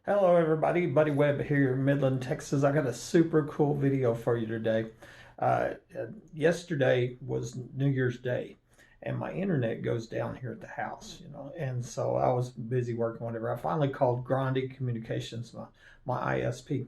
Hello everybody, Buddy Webb here in Midland, Texas. I got a super cool video for you today. Uh, Yesterday was New Year's Day and my internet goes down here at the house, and so I was busy working, whatever. I finally called Grande Communications, my ISP,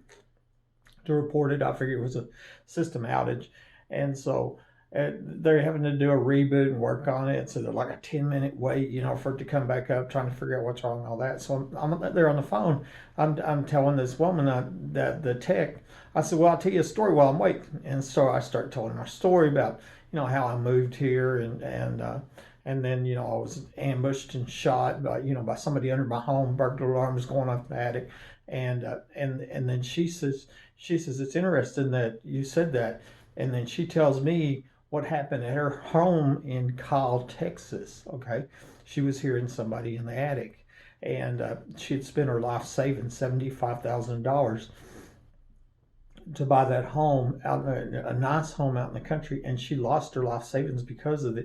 to report it. I figured it was a system outage. And so they're having to do a reboot and work on it. So they're like a 10-minute wait, for it to come back up, trying to figure out what's wrong and all that. So I'm there on the phone. I'm telling this woman that the tech, I said, well, I'll tell you a story while I'm waiting. And so I start telling my story about, how I moved here and then, I was ambushed and shot by somebody under my home, burglar alarms going off in the attic. And then she says, it's interesting that you said that. And then she tells me what happened at her home in Kyle, Texas. Okay. She was hearing somebody in the attic, and she had spent her life savings, $75,000 to buy that home out, a nice home out in the country, and she lost her life savings because of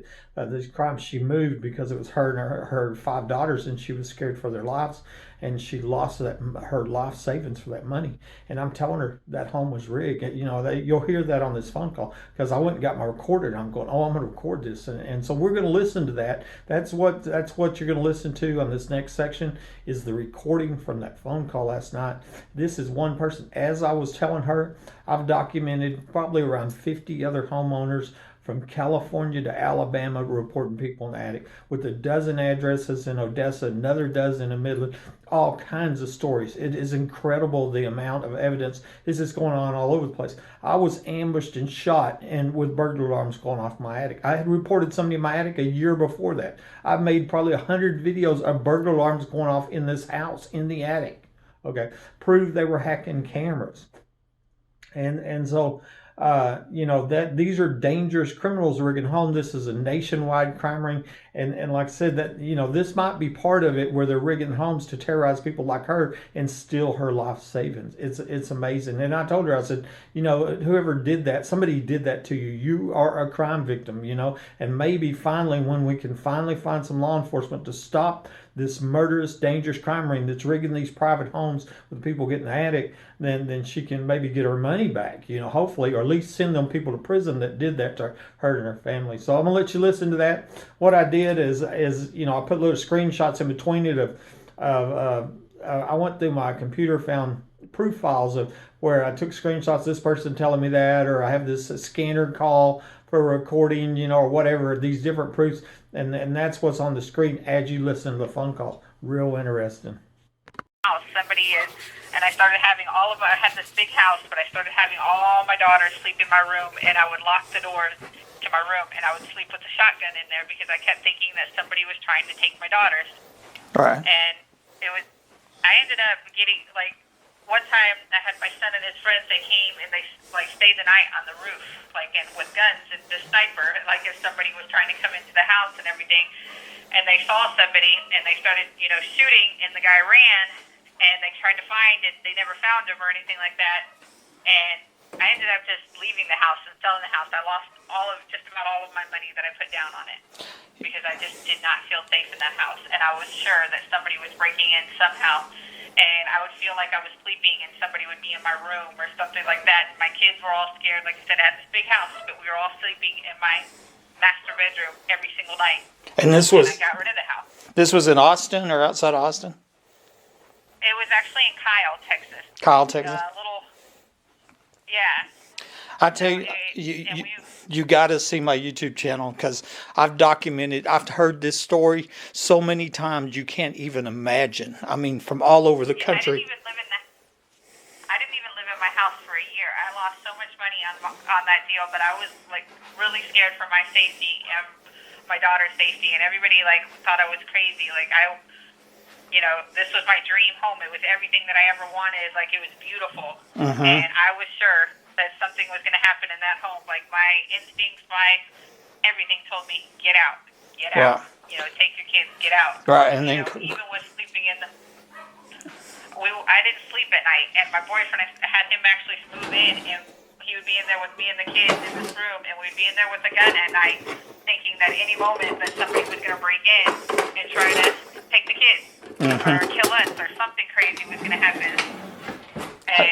these crimes. She moved because it was her and her 5 daughters, and she was scared for their lives, and she lost her life savings for that money. And I'm telling her that home was rigged. You'll hear that on this phone call, because I went and got my recorder, and I'm going, I'm going to record this, and so we're going to listen to that. That's what you're going to listen to on this next section, is the recording from that phone call last night. This is one person. As I was telling her, I've documented probably around 50 other homeowners from California to Alabama reporting people in the attic, with a dozen addresses in Odessa, another dozen in Midland, all kinds of stories. It is incredible the amount of evidence. This is going on all over the place. I was ambushed and shot, and with burglar alarms going off my attic. I had reported somebody in my attic a year before that. I've made probably 100 videos of burglar alarms going off in this house, in the attic. Okay, proved they were hacking cameras. And so, that these are dangerous criminals rigging home. This is a nationwide crime ring. And like I said, that, this might be part of it, where they're rigging homes to terrorize people like her and steal her life savings. It's amazing. And I told her, I said, whoever did that, somebody did that to you. You are a crime victim, and maybe finally, when we can finally find some law enforcement to stop this murderous, dangerous crime ring that's rigging these private homes with people getting the attic, then she can maybe get her money back, hopefully, or at least send them people to prison that did that to her and her family. So I'm gonna let you listen to that. What I did is I put little screenshots in between it I went through my computer, found proof files of where I took screenshots, this person telling me that, or I have this scanner call for recording, or whatever, these different proofs. And that's what's on the screen as you listen to the phone call. Real interesting. Somebody is, and I started having I had this big house, but I started having all my daughters sleep in my room, and I would lock the doors to my room, and I would sleep with a shotgun in there, because I kept thinking that somebody was trying to take my daughters. Right. And I ended up getting, one time I had my son and his friends, they came and they stayed the night on the roof, and with guns and the sniper, if somebody was trying to come into the house and everything, and they saw somebody and they started, shooting, and the guy ran, and they tried to find it. They never found him or anything like that, and I ended up just leaving the house and selling the house. I lost just about all of my money that I put down on it, because I just did not feel safe in that house, and I was sure that somebody was breaking in somehow. And I would feel like I was sleeping and somebody would be in my room or something like that. And my kids were all scared. Like I said, I had this big house, but we were all sleeping in my master bedroom every single night. And I got rid of the house. This was in Austin or outside Austin? It was actually in Kyle, Texas. Kyle, Texas? Yeah. I tell you, you got to see my YouTube channel, because I've heard this story so many times you can't even imagine. I mean, from all over the country. I didn't even live in my house for a year. I lost so much money on that deal, but I was really scared for my safety and my daughter's safety, and everybody thought I was crazy. This was my dream home. It was everything that I ever wanted. It was beautiful, and I was sure that something was going to happen in that home. My instincts, everything told me, get out. Take your kids, get out. Right, and then even with sleeping in I didn't sleep at night, and my boyfriend, I had him actually move in, and he would be in there with me and the kids in this room, and we'd be in there with a gun at night, thinking that any moment that somebody was going to break in and try to take the kids. or kill us or something crazy was going to happen. And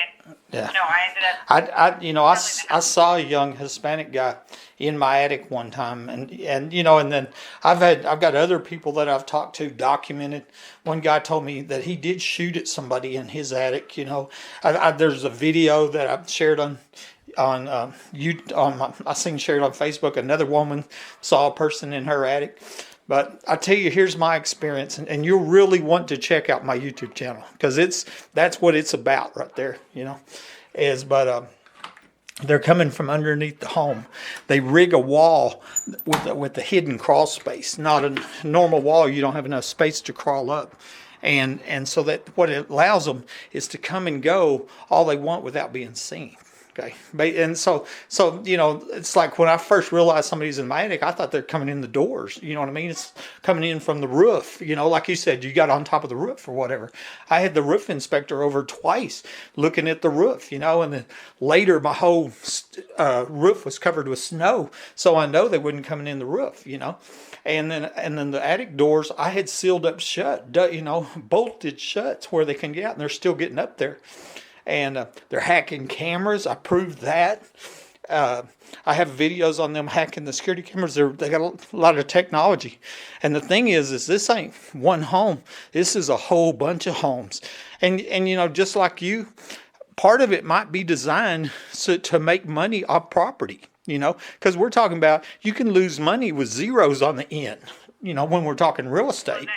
no, I ended up. I saw a young Hispanic guy in my attic one time, and then I've got other people that I've talked to documented. One guy told me that he did shoot at somebody in his attic. There's a video that I've shared I seen shared on Facebook. Another woman saw a person in her attic. But I tell you, here's my experience, and you'll really want to check out my YouTube channel, because that's what it's about right there, they're coming from underneath the home. They rig a wall with a hidden crawl space, not a normal wall. You don't have enough space to crawl up. And so that what it allows them is to come and go all they want without being seen. Okay. And so it's like when I first realized somebody's in my attic, I thought they're coming in the doors. You know what I mean? It's coming in from the roof. Like you said, you got on top of the roof or whatever. I had the roof inspector over twice looking at the roof, and then later my whole roof was covered with snow. So I know they wouldn't come in the roof, And then the attic doors I had sealed up shut, bolted shut where they can get out, and they're still getting up there. And they're hacking cameras. I proved that. I have videos on them hacking the security cameras. They got a lot of technology. And the thing is this ain't one home. This is a whole bunch of homes. And just like you, part of it might be designed to make money off property, because we're talking about you can lose money with zeros on the end, when we're talking real estate.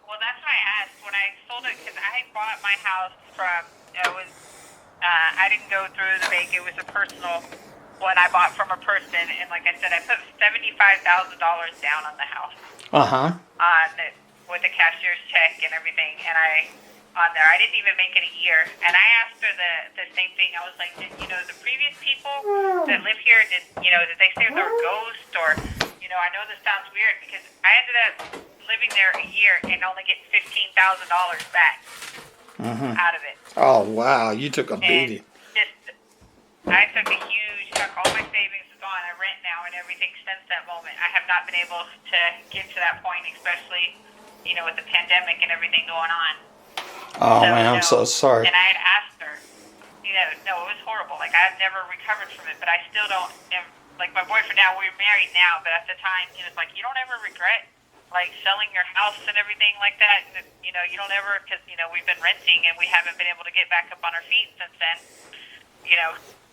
Well, that's why I asked when I sold it, because I bought my house from, I didn't go through the bank. It was a personal one I bought from a person. And like I said, I put $75,000 down on the house. With the cashier's check and everything. And on there, I didn't even make it a year. And I asked her the same thing. I was like, did, the previous people that live here, did they say there were ghosts or, I know this sounds weird because I ended up living there a year and only getting $15,000 back. Out of it. Oh wow, you took a beating. I took a huge chunk. All my savings is gone. I rent now and everything since that moment. I have not been able to get to that point, especially with the pandemic and everything going on. Oh man, I'm so sorry. And I had asked her, no, it was horrible. Like I've never recovered from it, but I still don't. Like my boyfriend now, we're married now, but at the time he was like, you don't ever regret like selling your house and everything like that. You don't ever, because, we've been renting and we haven't been able to get back up on our feet since then,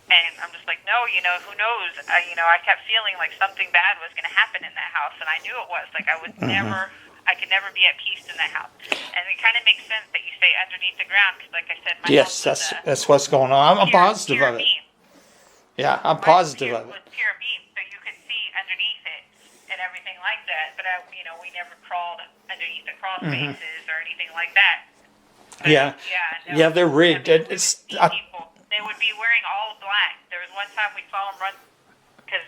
and I'm just like, no, who knows? I kept feeling like something bad was going to happen in that house. And I knew it was like, I could never be at peace in that house. And it kind of makes sense that you say underneath the ground. Cause like I said, my house that's what's going on. I'm positive of it. Beam. Yeah, I'm positive of it. It was pure beam, so you could see underneath it and everything like that. But we never crawled underneath the crawl spaces or anything like that. But yeah, they're rigged. People, they would be wearing all black. There was one time we saw them run because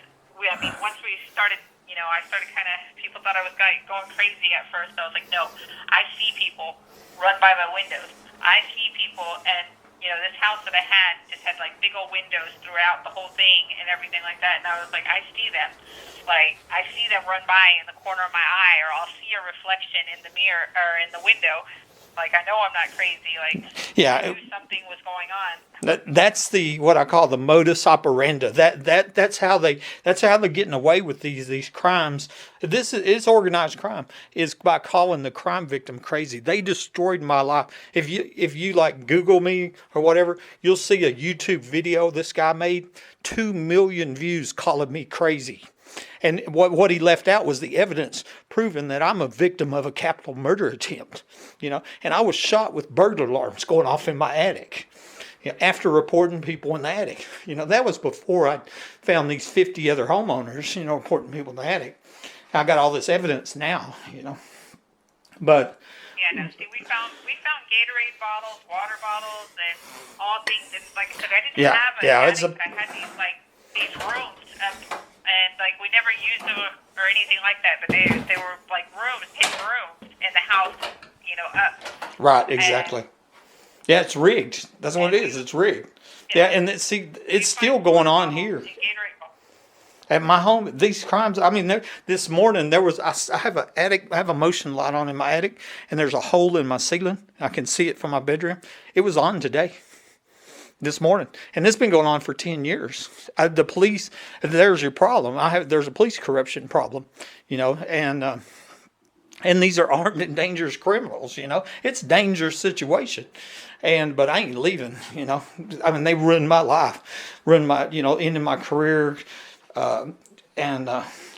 once we started, I started kind of. People thought I was going crazy at first. I was like, no, I see people run by my windows. I see people, and this house that I had just had like big old windows throughout the whole thing and everything like that. And I was like, I see them. Like, I see them run by in the corner of my eye, or I'll see a reflection in the mirror or in the window. Like, I know I'm not crazy. Like, I knew something was going on. That's what I call the modus operandi. That's how they're getting away with these crimes. This is organized crime, is by calling the crime victim crazy. They destroyed my life. If you like Google me or whatever, you'll see a YouTube video this guy made, 2 million views calling me crazy. And what he left out was the evidence proving that I'm a victim of a capital murder attempt, and I was shot with burglar alarms going off in my attic, after reporting people in the attic. That was before I found these 50 other homeowners, reporting people in the attic. I got all this evidence now, but. Yeah, no, see, we found Gatorade bottles, water bottles, and all things. And like I said, I didn't have an attic. I had these rooms up. And like we never used them or anything like that, but they were like hidden rooms in the house, up. Right, exactly. Yeah, it's rigged. That's what it is. It's rigged. Yeah, and it's still going on here. At my home, these crimes, I mean, this morning there was, I have an attic, I have a motion light on in my attic, and there's a hole in my ceiling. I can see it from my bedroom. It was on today, this morning. And this has been going on for 10 years. The police, there's your problem. There's a police corruption problem, and these are armed and dangerous criminals, It's a dangerous situation. But I ain't leaving, I mean, they ruined my life, ruined my, ended my career, and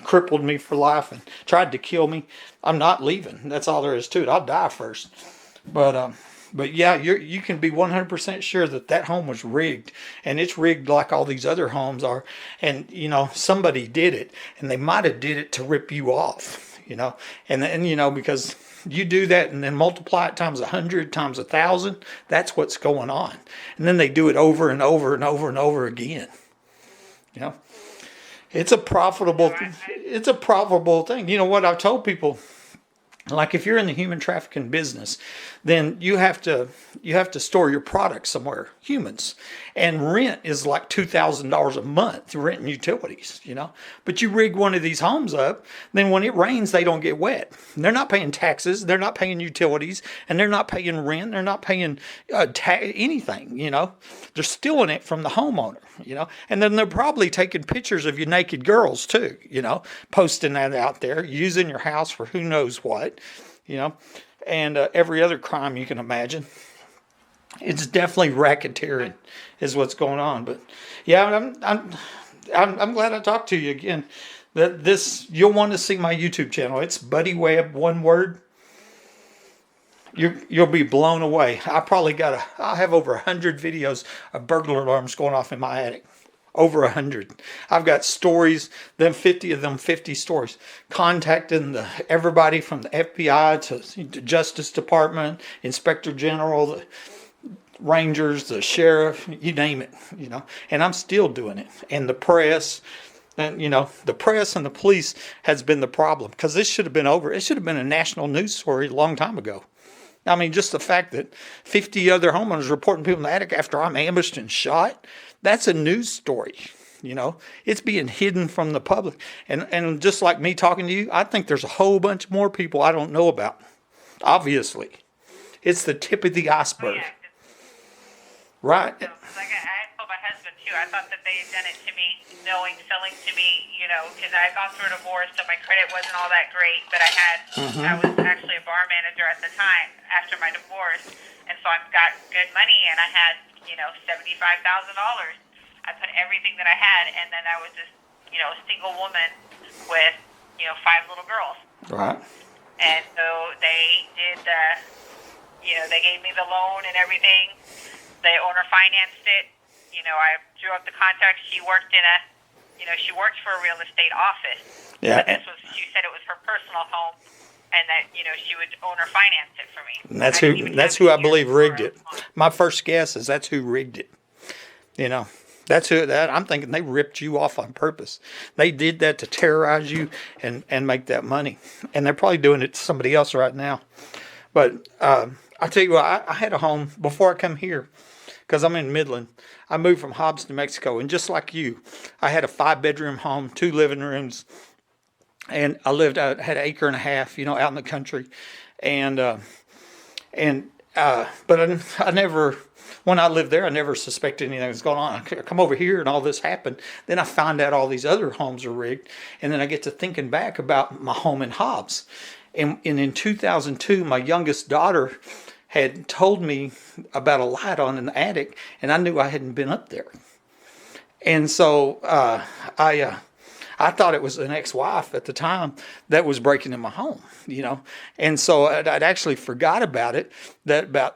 crippled me for life and tried to kill me. I'm not leaving. That's all there is to it. I'll die first. But yeah, you can be 100% sure that home was rigged, and it's rigged like all these other homes are. And somebody did it, and they might have did it to rip you off, and because you do that and then multiply it times 100 times 1,000. That's what's going on, and then they do it over and over and over and over again. It's a profitable thing. You know what I've told people? Like if you're in the human trafficking business, then you have to store your product somewhere, humans. And rent is like $2,000 a month, rent and utilities, But you rig one of these homes up, then when it rains, they don't get wet. And they're not paying taxes, they're not paying utilities, and they're not paying rent, they're not paying anything, They're stealing it from the homeowner, And then they're probably taking pictures of you naked girls too, posting that out there, using your house for who knows what. And every other crime you can imagine. It's definitely racketeering is what's going on. But yeah, I'm glad I talked to you again. You'll want to see my YouTube channel. It's Buddy Webb, one word. You'll be blown away. I have over 100 videos of burglar alarms going off in my attic. Over 100. I've got stories, 50 stories, contacting everybody from the FBI to the Justice Department, Inspector General, the Rangers, the Sheriff, you name it, and I'm still doing it. And the press, and the press and the police has been the problem, because this should have been over. It should have been a national news story a long time ago. I mean, just the fact that 50 other homeowners reporting people in the attic after I'm ambushed and shot, that's a news story. It's being hidden from the public. And just like me talking to you, I think there's a whole bunch more people I don't know about. Obviously. It's the tip of the iceberg. Yeah. Right. So, like I told my husband too, I thought that they had done it to me, selling to me, because I had gone through a divorce, so my credit wasn't all that great, but I was actually a bar manager at the time after my divorce, and so I got good money, and I had, $75,000. I put everything that I had, and then I was just, a single woman with, 5 little girls. Right. And so they did they gave me the loan and everything. The owner financed it. I drew up the contract. She worked she worked for a real estate office. Yeah. But she said it was her personal home, and that, she would owner finance it for me. And that's who I believe rigged it. My first guess is that's who rigged it. I'm thinking they ripped you off on purpose. They did that to terrorize you and make that money. And they're probably doing it to somebody else right now. But I tell you what, I had a home before I come here, because I'm in Midland. I moved from Hobbs, New Mexico, and just like you, I had a 5-bedroom home, 2 living rooms, and I had an acre and a half, out in the country, but I never. When I lived there, I never suspected anything was going on. I come over here and all this happened. Then I find out all these other homes are rigged. And then I get to thinking back about my home in Hobbs. And in 2002, my youngest daughter had told me about a light on in the attic, and I knew I hadn't been up there. And so I thought it was an ex-wife at the time that was breaking in my home, And so I'd actually forgot about that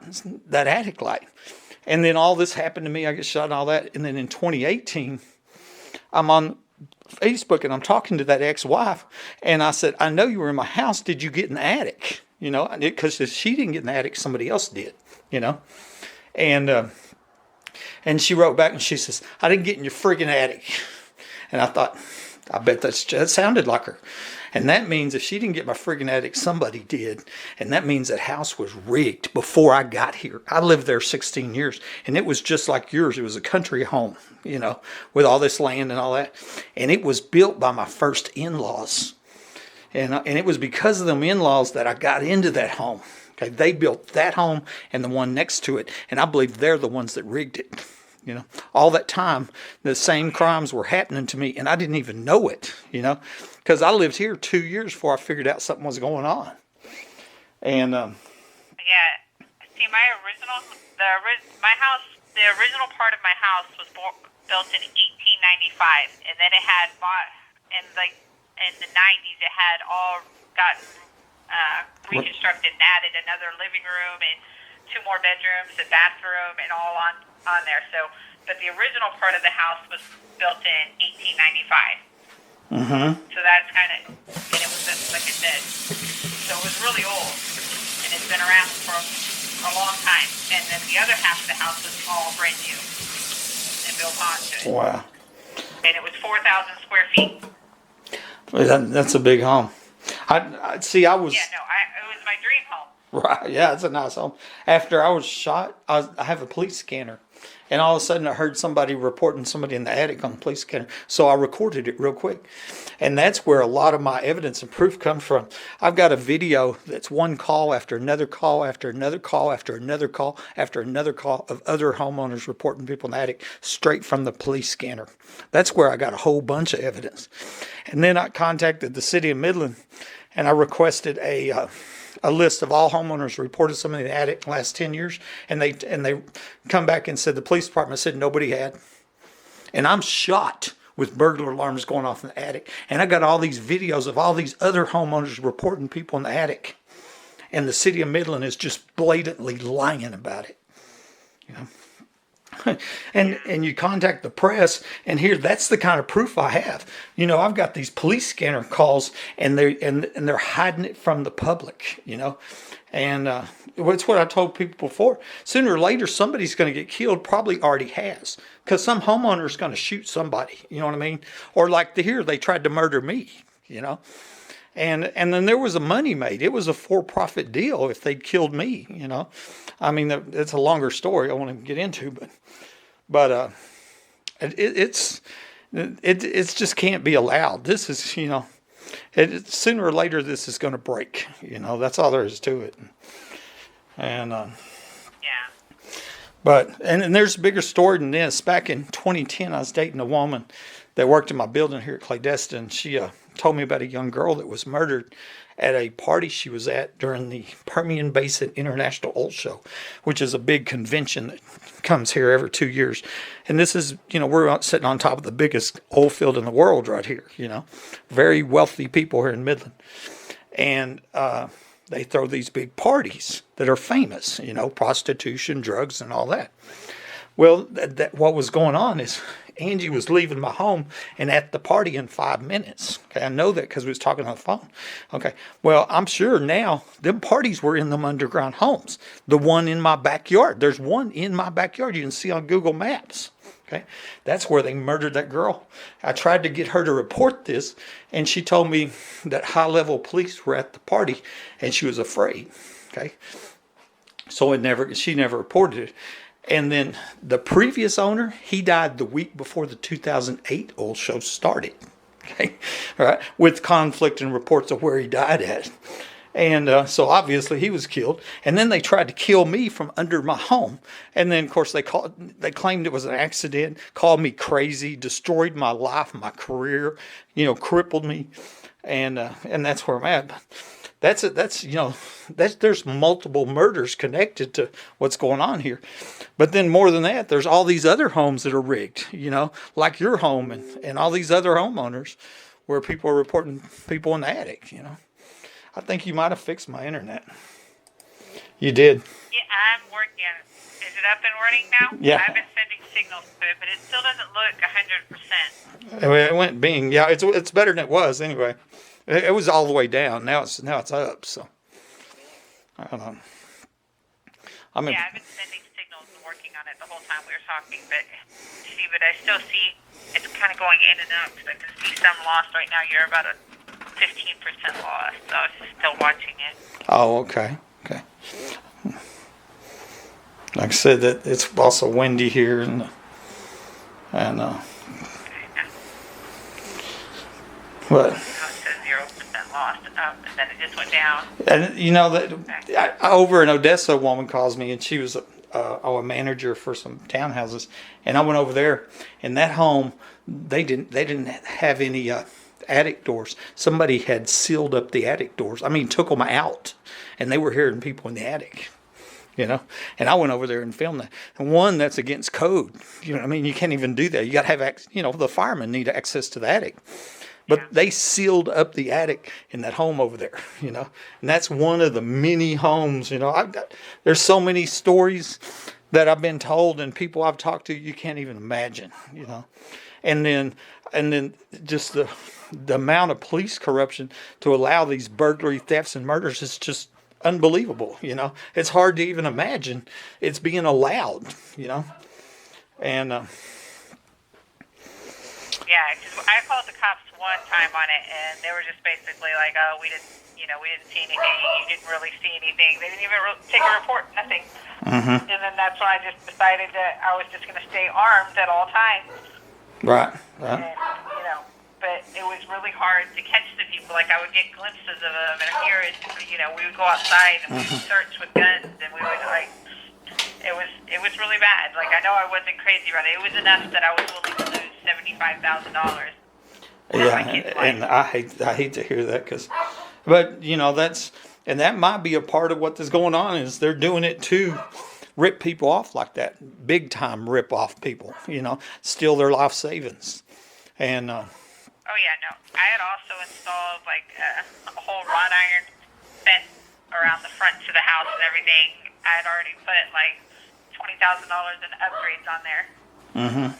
attic light. And then all this happened to me. I get shot and all that. And then in 2018, I'm on Facebook and I'm talking to that ex-wife. And I said, I know you were in my house. Did you get in the attic? Because she didn't get in the attic, somebody else did, And she wrote back and she says, I didn't get in your friggin' attic. And I thought, I bet that sounded like her. And that means if she didn't get my friggin' attic, somebody did. And that means that house was rigged before I got here. I lived there 16 years, and it was just like yours. It was a country home, you know, with all this land and all that. And it was built by my first in-laws. And it was because of them in-laws that I got into that home. Okay, they built that home and the one next to it. And I believe they're the ones that rigged it. You know, all that time, the same crimes were happening to me, and I didn't even know it, you know, because I lived here 2 years before I figured out something was going on. And, yeah, see, my house, the original part of my house was built in 1895, and then it had in the 90s, it had all gotten reconstructed and added another living room and 2 more bedrooms, a bathroom, and all on there. So, but the original part of the house was built in 1895. mm-hmm. So that's kind of, and it was just, like I said, so it was really old, and it's been around for a long time. And then the other half of the house was all brand new and built onto it. Wow. And it was 4,000 square feet. That's a big home. I see. I was. Yeah, no, it was my dream home. Right. Yeah, it's a nice home. After I was shot, I have a police scanner. And all of a sudden I heard somebody reporting somebody in the attic on the police scanner. So I recorded it real quick. And that's where a lot of my evidence and proof comes from. I've got a video that's one call after another call after another call after another call after another call of other homeowners reporting people in the attic straight from the police scanner. That's where I got a whole bunch of evidence. And then I contacted the city of Midland and I requested a list of all homeowners reported something in the attic in the last 10 years. And they come back and said the police department said nobody had. And I'm shot with burglar alarms going off in the attic. And I got all these videos of all these other homeowners reporting people in the attic. And the city of Midland is just blatantly lying about it. You know. And you contact the press, and here that's the kind of proof I have. You know, I've got these police scanner calls, and they're hiding it from the public. You know, and it's what I told people before. Sooner or later, somebody's going to get killed. Probably already has, because some homeowner is going to shoot somebody. You know what I mean? Or like here, they tried to murder me. You know. And then there was a money made. It was a for-profit deal if they'd killed me, you know. I mean, it's a longer story I want to get into, but it's just can't be allowed. This is, you know, sooner or later this is going to break. You know, that's all there is to it. And yeah. But and there's a bigger story than this. Back in 2010, I was dating a woman that worked in my building here at Clandestine, and she told me about a young girl that was murdered at a party she was at during the Permian Basin International Oil Show, which is a big convention that comes here every 2 years. And this is, you know, we're sitting on top of the biggest oil field in the world right here, you know. Very wealthy people here in Midland. And they throw these big parties that are famous, you know, prostitution, drugs, and all that. Well, what was going on is Angie was leaving my home and at the party in 5 minutes. Okay, I know that because we was talking on the phone. Okay, well, I'm sure now them parties were in them underground homes. The one in my backyard. There's one in my backyard you can see on Google Maps. Okay, that's where they murdered that girl. I tried to get her to report this, and she told me that high-level police were at the party, and she was afraid. Okay, so she never reported it. And then the previous owner, he died the week before the 2008 oil show started. Okay, all right, with conflicting reports of where he died at. And so obviously he was killed. And then they tried to kill me from under my home. And then, of course, they claimed it was an accident, called me crazy, destroyed my life, my career, you know, crippled me. And that's where I'm at. But that's you know, there's multiple murders connected to what's going on here. But then more than that, there's all these other homes that are rigged, you know, like your home and all these other homeowners where people are reporting people in the attic, you know. I think you might have fixed my internet. You did. Yeah, I'm working on it. Is it up and running now? Yeah. I've been sending signals to it, but it still doesn't look 100%. It went bing. Yeah, it's better than it was anyway. It was all the way down. Now it's up. So I don't know. I've been sending signals and working on it the whole time we were talking, but I still see it's kind of going in and out. I can see some lost right now. You're about a 15% lost. So I was still watching it. Oh, okay. Okay. Like I said, that it's also windy here, and but. It says 0% lost, and then it just went down. And you know that over in Odessa, a woman calls me, and she was a manager for some townhouses, and I went over there, and that home they didn't have any attic doors. Somebody had sealed up the attic doors. I mean, took them out, and they were hearing people in the attic. You know, and I went over there and filmed that. And one, that's against code. You know what I mean? You can't even do that. You got to have, the firemen need access to the attic. But they sealed up the attic in that home over there, and that's one of the many homes, there's so many stories that I've been told and people I've talked to, you can't even imagine, and then just the amount of police corruption to allow these burglary, thefts, and murders is just unbelievable. It's hard to even imagine it's being allowed, and yeah, because I called the cops one time on it, and they were just basically like, "Oh, we didn't see anything. You didn't really see anything." They didn't even take a report, nothing. Mm-hmm. And then that's when I just decided that I was just going to stay armed at all times. Right. And, but it was really hard to catch the people. Like, I would get glimpses of them, and here, we would go outside and we would search with guns, and we would it was really bad. Like, I know I wasn't crazy about it. It was enough that I was willing to lose $75,000. Yeah, and I hate to hear that, but that might be a part of what is going on, is they're doing it to rip people off like that, big time rip off people, steal their life savings, and. Oh yeah, no. I had also installed like a whole wrought iron fence around the front to the house and everything. I had already put like $20,000 in upgrades on there. Mm-hmm.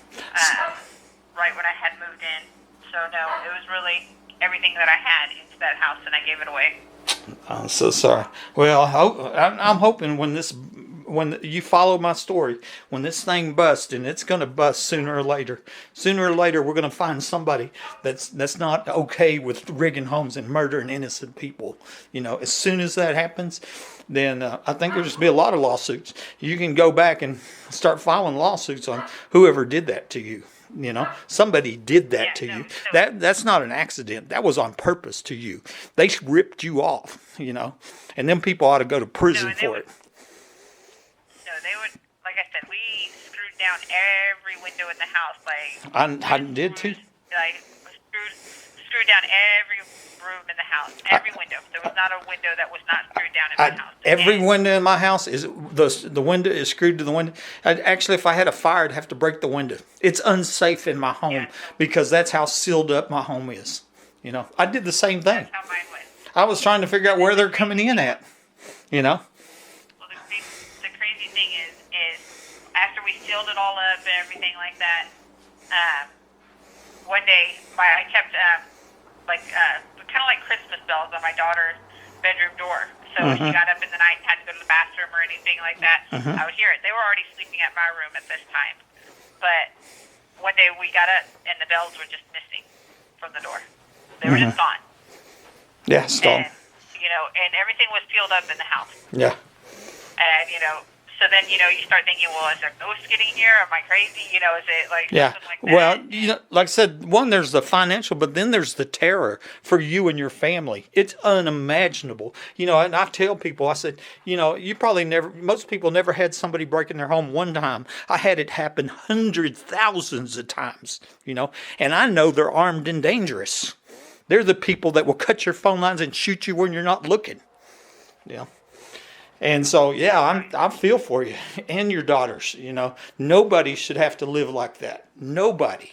Right when I had moved in. So no, it was really everything that I had into that house, and I gave it away. I'm so sorry. Well, I'm hoping when you follow my story, when this thing busts, and it's going to bust sooner or later, we're going to find somebody that's not okay with rigging homes and murdering innocent people. As soon as that happens, then I think there's going to be a lot of lawsuits. You can go back and start filing lawsuits on whoever did that to you. Somebody did that to you. That's not an accident. That was on purpose to you. They ripped you off, and them people ought to go to prison for it. No, they would, like I said, we screwed down every window in the house. I did too. Like, screwed down every room in the house. Every window. There was not a window that was not screwed down in my house. Every window in my house is the window is screwed to the window. Actually, if I had a fire, I'd have to break the window. It's unsafe in my home because that's how sealed up my home is. I did the same thing. That's how mine was. I was trying to figure out where they're coming in at. Well, the crazy thing is after we sealed it all up and everything like that, one day I kept kind of like Christmas bells on my daughter's bedroom door. So when she got up in the night and had to go to the bathroom or anything like that, I would hear it. They were already sleeping at my room at this time. But one day we got up and the bells were just missing from the door. They were just gone. Yeah, stop. And everything was sealed up in the house. Yeah. And, so then, you start thinking, well, is there ghosts getting here? Am I crazy? Is it like something like that? Well, like I said, one, there's the financial, but then there's the terror for you and your family. It's unimaginable. And I tell people, I said, you probably most people never had somebody break in their home one time. I had it happen hundreds, thousands of times, and I know they're armed and dangerous. They're the people that will cut your phone lines and shoot you when you're not looking. And so, I feel for you and your daughters. Nobody should have to live like that. Nobody.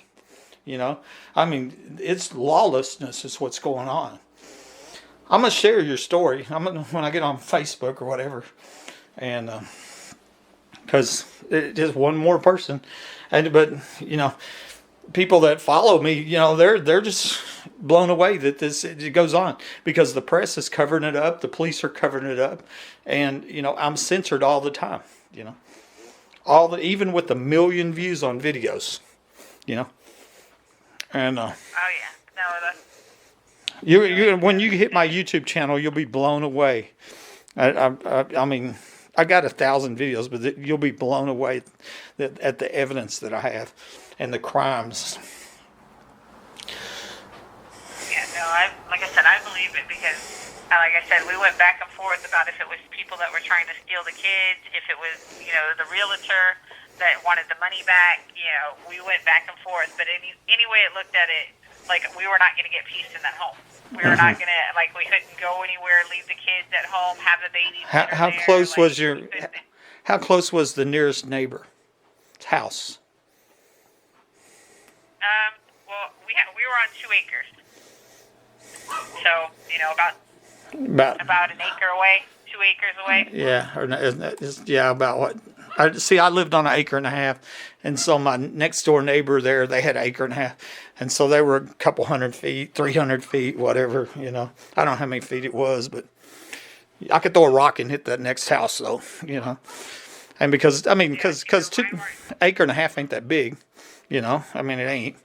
It's lawlessness is what's going on. I'm gonna share your story. When I get on Facebook or whatever, and because it is one more person, but people that follow me, they're just blown away that it goes on because the press is covering it up, the police are covering it up, and I'm censored all the time. Even with 1 million views on videos, and oh yeah, no, You when you hit my YouTube channel, you'll be blown away. I mean, I got 1,000 videos, but you'll be blown away at the evidence that I have and the crimes. Yeah, no, like I said, I believe it because, like I said, we went back and forth about if it was people that were trying to steal the kids, if it was, the realtor that wanted the money back. We went back and forth, but any way it looked at it, like, we were not going to get peace in that home. We were not going to, like, we couldn't go anywhere, leave the kids at home, have the baby. How close was how close was the nearest neighbor's house? Well, we were on 2 acres. So, about an acre away, 2 acres away. Yeah, about what? I lived on 1.5 acres, and so my next door neighbor there, they had 1.5 acres, and so they were a couple 100 feet, 300 feet, whatever. I don't know how many feet it was, but I could throw a rock and hit that next house, though. And because 2.5 acres ain't that big, I mean, it ain't,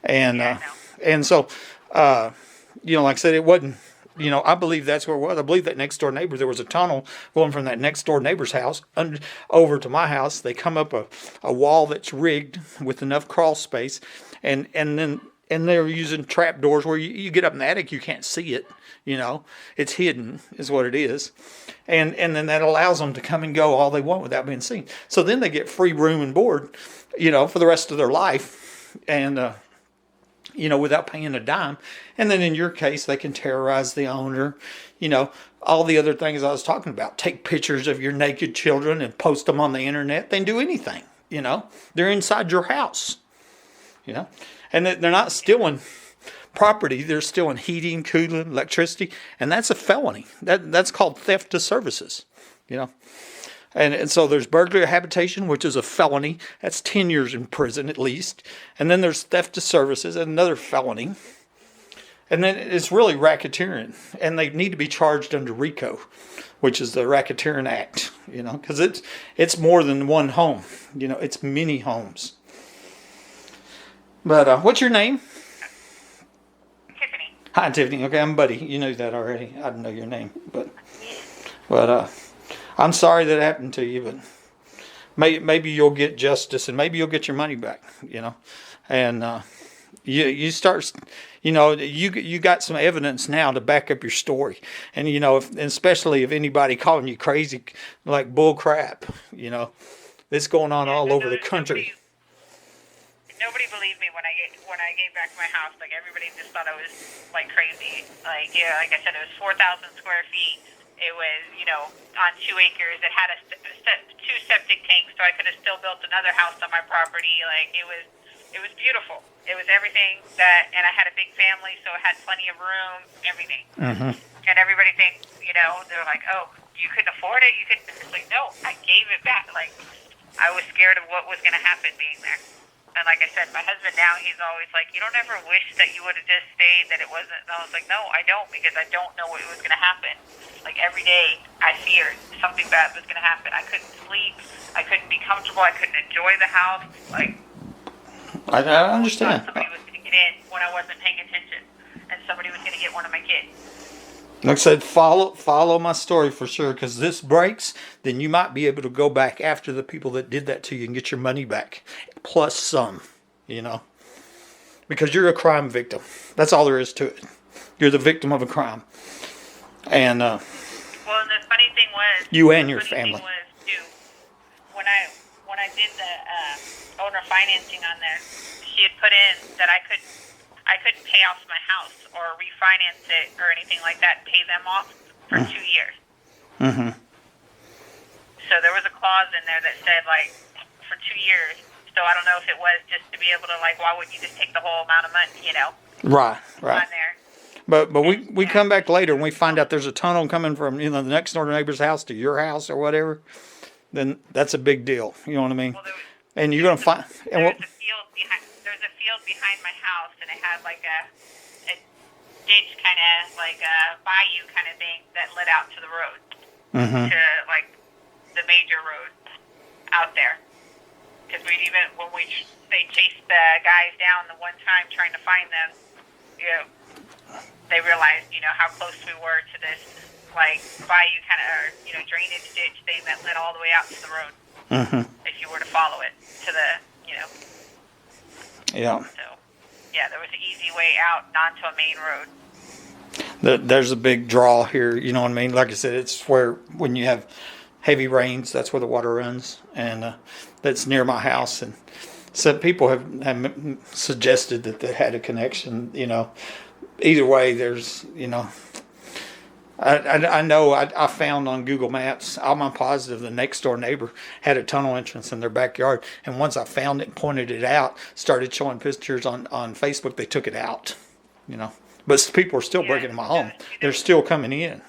and so like I said, it wasn't. I believe that's where it was. I believe that next door neighbor, there was a tunnel going from that next door neighbor's house over to my house. They come up a wall that's rigged with enough crawl space, and they're using trap doors where you get up in the attic, you can't see it. It's hidden is what it is, and then that allows them to come and go all they want without being seen. So then they get free room and board, for the rest of their life, and without paying a dime. And then in your case, they can terrorize the owner, all the other things I was talking about. Take pictures of your naked children and post them on the internet. They can do anything, They're inside your house, And they're not stealing property. They're stealing heating, cooling, electricity. And that's a felony. That's called theft of services, And so there's burglary of habitation, which is a felony. That's 10 years in prison at least. And then there's theft of services, another felony. And then it's really racketeering. And they need to be charged under RICO, which is the Racketeering Act, because it's more than one home. It's many homes. But what's your name? Tiffany. Hi, Tiffany. Okay, I'm Buddy. You knew that already. I didn't know your name. But I'm sorry that happened to you, but maybe you'll get justice and maybe you'll get your money back, And you start, you got some evidence now to back up your story. And, especially if anybody calling you crazy, like bull crap, it's going on all over the country. Nobody believed me when I gave back my house. Like, everybody just thought I was, like, crazy. Like I said, it was 4,000 square feet. It was, on 2 acres. It had 2 septic tanks, so I could have still built another house on my property. Like, it was beautiful. It was everything and I had a big family, so it had plenty of room, everything. Mm-hmm. And everybody thinks, they're like, oh, you couldn't afford it? It's like, no, I gave it back. Like, I was scared of what was going to happen being there. And like I said, my husband now, he's always like, you don't ever wish that you would have just stayed, that it wasn't. And I was like, no, I don't, because I don't know what was going to happen. Like, every day I feared something bad was going to happen. I couldn't sleep. I couldn't be comfortable. I couldn't enjoy the house. Like, I understand. Somebody was going to get in when I wasn't paying attention, and somebody was going to get one of my kids. Like I said, follow my story for sure, because this breaks, then you might be able to go back after the people that did that to you and get your money back, plus some, because you're a crime victim. That's all there is to it. You're the victim of a crime, and well, and the funny thing was, you and your family. Thing was, too, when I did the owner financing on there, she had put in that I couldn't pay off my house or refinance it or anything like that, pay them off for 2 years. Mm-hmm. So there was a clause in there that said, like, for 2 years. So I don't know if it was just to be able to, like, why wouldn't you just take the whole amount of money, Right. on there. But we come back later and we find out there's a tunnel coming from, the next door neighbor's house to your house or whatever, then that's a big deal. You know what I mean? Well, and you're going to find... There's a field behind my house, and it had like a ditch, kind of like a bayou kind of thing that led out to the road, to like the major road out there. Because when they chased the guys down the one time trying to find them, they realized, how close we were to this, like, bayou kind of, drainage ditch thing that led all the way out to the road. Mm-hmm. If you were to follow it to the, Yeah. So, yeah, there was an easy way out, not to a main road. There's a big draw here, you know what I mean? Like I said, it's where, when you have heavy rains, that's where the water runs, and that's near my house. And so people have suggested that they had a connection, Either way, there's, I know I found on Google Maps, I'm positive the next door neighbor had a tunnel entrance in their backyard. And once I found it and pointed it out, started showing pictures on Facebook, they took it out, But people are still breaking in my home. They're still coming in.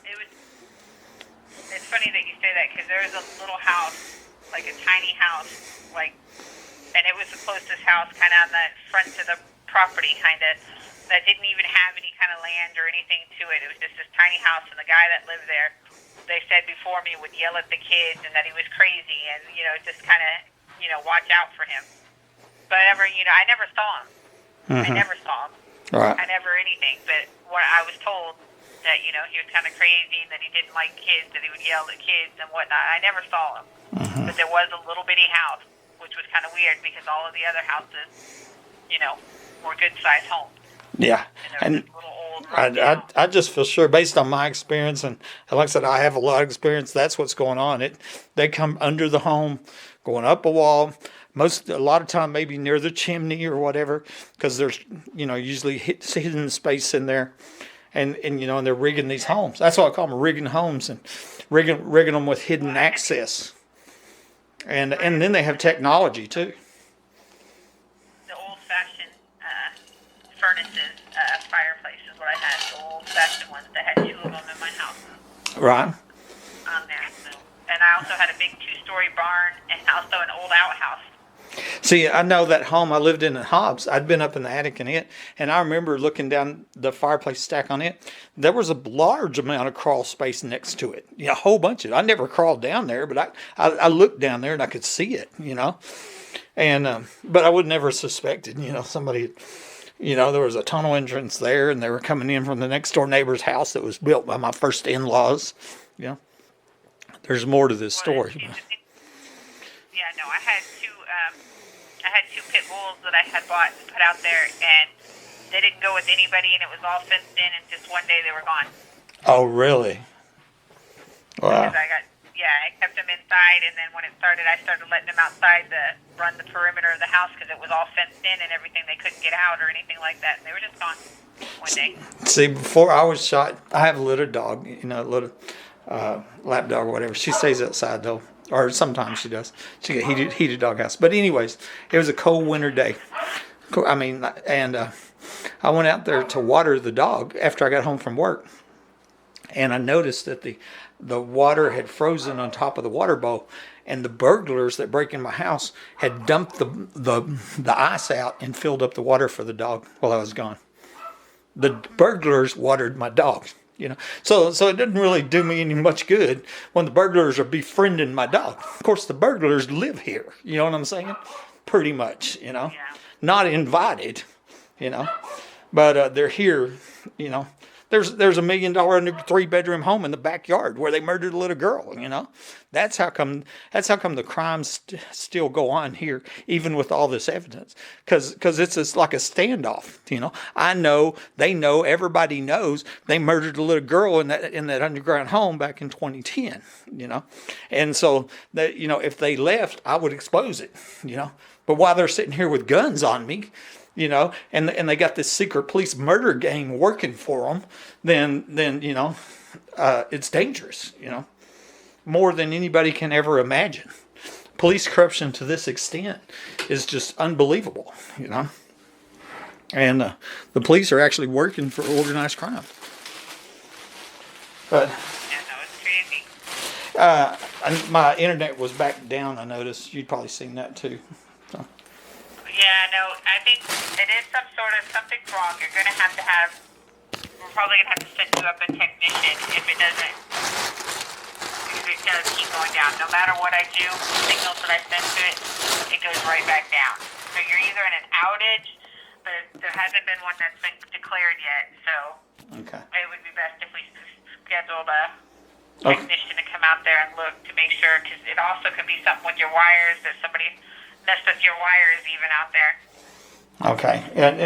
It's funny that you say that, because there was a little house, like a tiny house, and it was the closest house kind of on the front of the property, kind of, that didn't even have any kind of land or anything to it. It was just this tiny house, and the guy that lived there, they said before me, would yell at the kids and that he was crazy, and, just kind of, watch out for him. But I never saw him. Mm-hmm. I never saw him. Right. I never anything, but what I was told that, he was kind of crazy and that he didn't like kids, that he would yell at kids and whatnot. I never saw him. Mm-hmm. But there was a little bitty house, which was kind of weird because all of the other houses, were good-sized homes. Yeah. And I just feel sure, based on my experience, and like I said, I have a lot of experience, that's what's going on. They come under the home, going up a wall, a lot of time maybe near the chimney or whatever, because there's, usually hidden space in there. And they're rigging these homes. That's why I call them rigging homes, and rigging them with hidden access. And then they have technology too. The old-fashioned furnaces, fireplace is what I had. The old-fashioned ones. I had 2 of them in my house. Right. On there. So. And I also had a big 2-story barn and also an old outhouse. See, I know that home I lived in Hobbs. I'd been up in the attic in it, and I remember looking down the fireplace stack on it. There was a large amount of crawl space next to it. A whole bunch of it. I never crawled down there, but I looked down there and I could see it, And but I would never suspected, somebody, there was a tunnel entrance there, and they were coming in from the next door neighbor's house that was built by my first in-laws. There's more to this story. Yeah, no, I had two pit bulls that I had bought and put out there, and they didn't go with anybody, and it was all fenced in, and just one day they were gone. Oh, really? Wow. Because I kept them inside, and then when it started, I started letting them outside to run the perimeter of the house, because it was all fenced in and everything. They couldn't get out or anything like that, and they were just gone one day. See, before I was shot, I have a little dog, a little lap dog or whatever. She stays outside, though. Or sometimes she does. She get heated doghouse. But anyways, it was a cold winter day. And I went out there to water the dog after I got home from work. And I noticed that the water had frozen on top of the water bowl. And the burglars that break in my house had dumped the ice out and filled up the water for the dog while I was gone. The burglars watered my dog. So it didn't really do me any much good when the burglars are befriending my dog. Of course, the burglars live here. You know what I'm saying? Pretty much, Yeah. Not invited, but they're here, There's $1 million 3-bedroom home in the backyard where they murdered a little girl. That's how come the crimes still go on here, even with all this evidence. Because it's like a standoff. I know, they know, everybody knows they murdered a little girl in that underground home back in 2010. And so that if they left, I would expose it. But while they're sitting here with guns on me, and they got this secret police murder gang working for them, then it's dangerous, more than anybody can ever imagine. Police corruption to this extent is just unbelievable, And the police are actually working for organized crime. But Yeah, no, it's crazy. My internet was back down, I noticed. You'd probably seen that too. So. Yeah, no, I think it is something's wrong. You're going to have, we're probably going to have to set you up a technician if it doesn't, because it does keep going down. No matter what I do, the signals that I send to it, it goes right back down. So you're either in an outage, There hasn't been one that's been declared yet, so Okay. it would be best if we scheduled a technician to come out there and look to make sure, because it also could be something with your wires, that somebody messed with your wires even out there. Okay.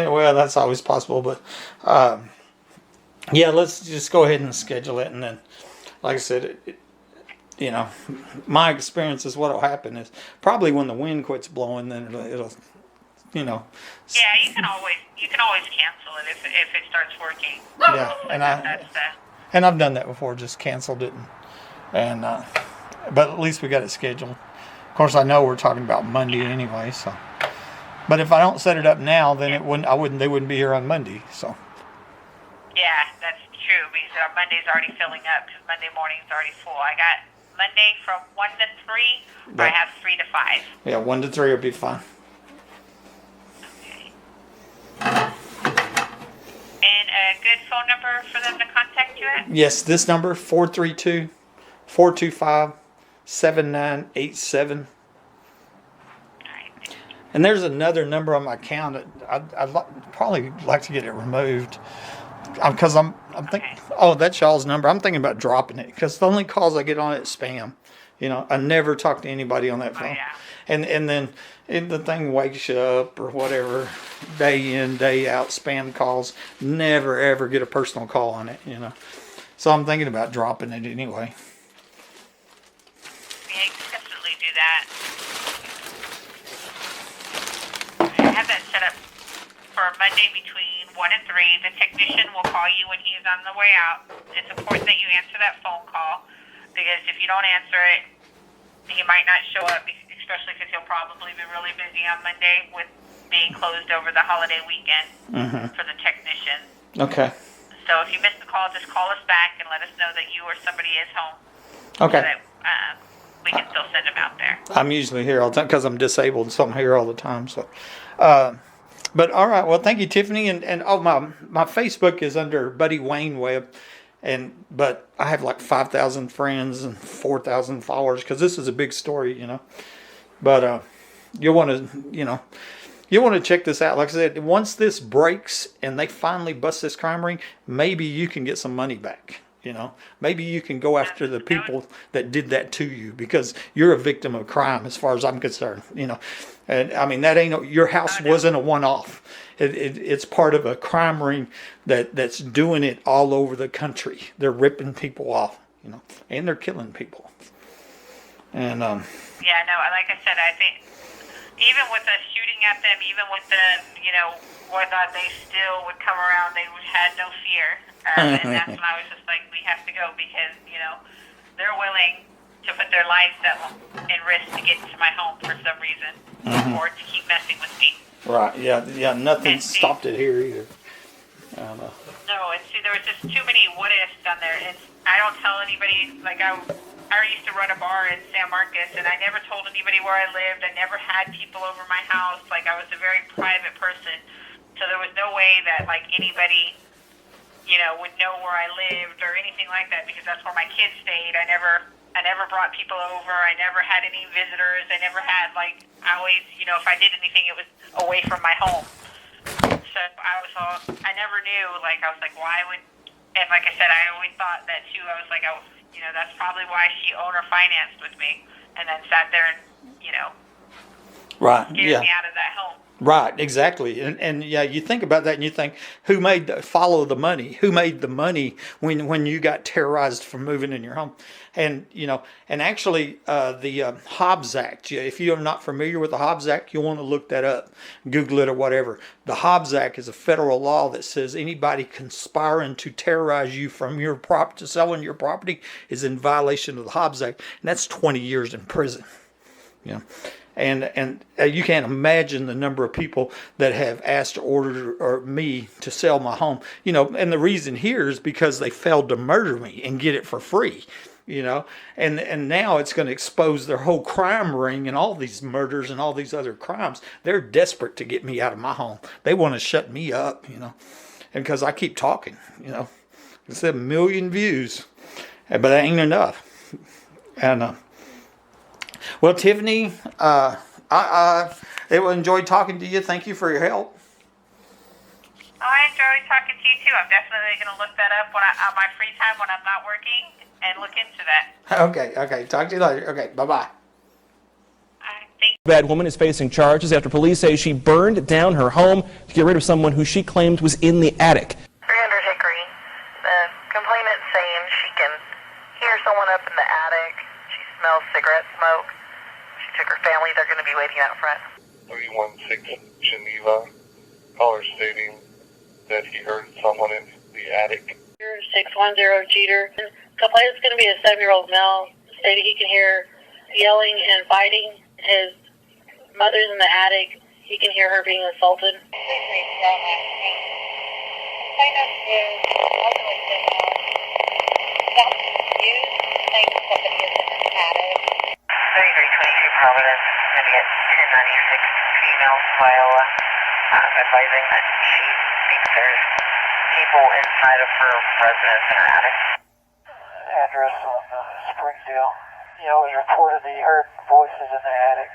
Well, that's always possible, but yeah, let's just go ahead and schedule it, and then, like I said, my experience is what'll happen is probably when the wind quits blowing, then it'll Yeah, you can always cancel it if it starts working. Yeah, and I've done that before, just canceled it, and but at least we got it scheduled. Of course, I know we're talking about Monday anyway, so. But if I don't set it up now, then they wouldn't be here on Monday, so. Yeah, that's true, because Monday's already filling up, because Monday morning's already full. I got Monday from 1 to 3, or I have 3 to 5. Yeah, 1 to 3 would be fine. Okay. And a good phone number for them to contact you at? Yes, this number, 432-425-7987. And there's another number on my account that I'd probably like to get it removed. Because I'm thinking, that's y'all's number. I'm thinking about dropping it because the only calls I get on it is spam. I never talk to anybody on that phone. Yeah. And then the thing wakes you up or whatever, day in, day out, spam calls. Never, ever get a personal call on it, So I'm thinking about dropping it anyway. Yeah, you can definitely do that. I have that set up for Monday between 1 and 3. The technician will call you when he's on the way out. It's important that you answer that phone call, because if you don't answer it, he might not show up, especially because he'll probably be really busy on Monday with being closed over the holiday weekend for the technician. Okay. So if you miss the call, just call us back and let us know that you or somebody is home. Okay. So that we can still send them out there. I'm usually here all the time because I'm disabled, so I'm here all the time. So, but all right. Well, thank you, Tiffany. And my Facebook is under Buddy Wayne Webb, but I have like 5,000 friends and 4,000 followers because this is a big story, But you'll want to check this out. Like I said, once this breaks and they finally bust this crime ring, maybe you can get some money back. Maybe you can go after the people that did that to you, because you're a victim of crime as far as I'm concerned. And I mean, that ain't your house wasn't a one-off. It's part of a crime ring that's doing it all over the country. They're ripping people off, and they're killing people. And yeah, no, like I said, I think even with us shooting at them, even with the whatnot, they still would come around. They had no fear. And that's when I was just like, we have to go, because, they're willing to put their lives in risk to get into my home for some reason, or to keep messing with me. Right, yeah, nothing stopped it here either. No, and see, there was just too many what-ifs on there. And I don't tell anybody, like, I used to run a bar in San Marcos, and I never told anybody where I lived. I never had people over my house. Like, I was a very private person. So there was no way that, like, anybody would know where I lived or anything like that, because that's where my kids stayed. I never brought people over. I never had any visitors. I never had, like, I always, if I did anything, it was away from my home. So I never knew, like, I was like, why would, and like I said, I always thought that too. I was like, that's probably why she owner financed with me, and then sat there and, right, get me out of that home. Right, exactly. And yeah, you think about that and you think, who follow the money? Who made the money when you got terrorized for moving in your home? And, and actually the Hobbs Act, if you're not familiar with the Hobbs Act, you'll want to look that up, Google it or whatever. The Hobbs Act is a federal law that says anybody conspiring to terrorize you from your to selling your property is in violation of the Hobbs Act. And that's 20 years in prison. And you can't imagine the number of people that have asked or ordered me to sell my home. And the reason here is because they failed to murder me and get it for free. And now it's going to expose their whole crime ring and all these murders and all these other crimes. They're desperate to get me out of my home. They want to shut me up, and because I keep talking, it's 1 million views, but that ain't enough. And well, Tiffany, I enjoyed talking to you. Thank you for your help. Oh, I enjoy talking to you too. I'm definitely going to look that up on my free time when I'm not working and look into that. Okay. Talk to you later. Okay, bye-bye. Bad woman is facing charges after police say she burned down her home to get rid of someone who she claimed was in the attic. 300 Hickory. The complainant's saying she can hear someone up in the attic. She smells cigarette smoke. She took her family. They're going to be waiting out front. 316 Geneva. Caller stating that he heard someone in the attic. 610 Jeter. Complainant's going to be a 7-year-old male. Stated he can hear yelling and fighting. His mother's in the attic. He can hear her being assaulted. Providence, maybe at 1096 female Viola, advising that she thinks there's people inside of her residence in her attic. Address on Springdale. Yeah, it was reported that he heard voices in the attic.